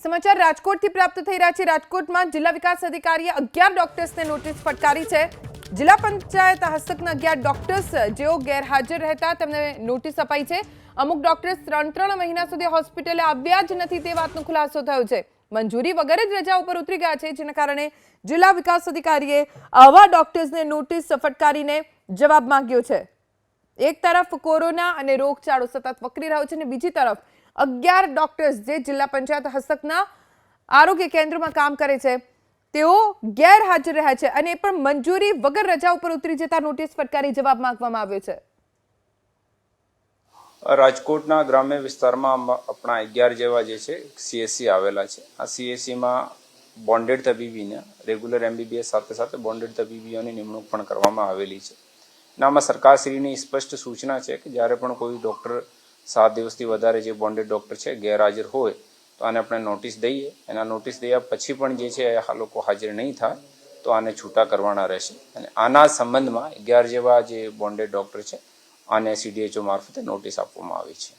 સમાચાર રાજકોટથી પ્રાપ્ત થઈ રહ્યા છે। રાજકોટમાં જિલ્લા વિકાસ અધિકારીએ 11 ડોક્ટર્સને નોટિસ ફટકારી છે। જિલ્લા પંચાયત હસ્તકના 11 ડોક્ટર્સ જેઓ ગેરહાજર રહેતા તેમને નોટિસ અપાઈ છે। અમુક ડોક્ટર્સ 3 મહિના સુધી હોસ્પિટલે આવ્યા જ નથી તે વાતનો ખુલાસો થયો છે। મંજૂરી વગર જ રજા ઉપર ઉતરી ગયા છે, જેના કારણે જિલ્લા વિકાસ અધિકારીએ આવા ડોક્ટર્સને નોટિસ ફટકારીને જવાબ માંગ્યો છે। એક તરફ કોરોના અને રોગચાળો સતત વકરી રહ્યો છે અને બીજી તરફ 11 ડોક્ટર્સ જે જિલ્લા પંચાયત હસ્તકના આરોગ્ય કેન્દ્રમાં કામ કરે છે તેઓ ગેરહાજર રહ્યા છે અને પણ મંજૂરી વગર રજા ઉપર ઉતરી જતા નોટિસ ફટકારી જવાબ માંગવામાં આવ્યો છે। રાજકોટના ગ્રામ્ય વિસ્તારમાં આપણા 11 જેવા જે છે સીએસસી આવેલા છે। આ સીએસસીમાં બોન્ડેડ તબીબીને રેગ્યુલર એમબીબીએસ સાથે સાથે બોન્ડેડ તબીબીઓની નિમણૂક પણ કરવામાં આવેલી છે। આમાં સરકારશ્રીની સ્પષ્ટ સૂચના છે કે જ્યારે પણ કોઈ ડૉક્ટર 7 દિવસથી વધારે જે બોન્ડેડ ડૉક્ટર છે ગેરહાજર હોય તો આને આપણે નોટિસ દઈએ। એના નોટિસ દયા પછી પણ જે છે આ લોકો હાજર નહીં થાય તો આને છૂટા કરવાના રહેશે અને આના સંબંધમાં 11 જેવા જે બોન્ડેડ ડૉક્ટર છે આને સીડીએચઓ મારફતે નોટિસ આપવામાં આવી છે।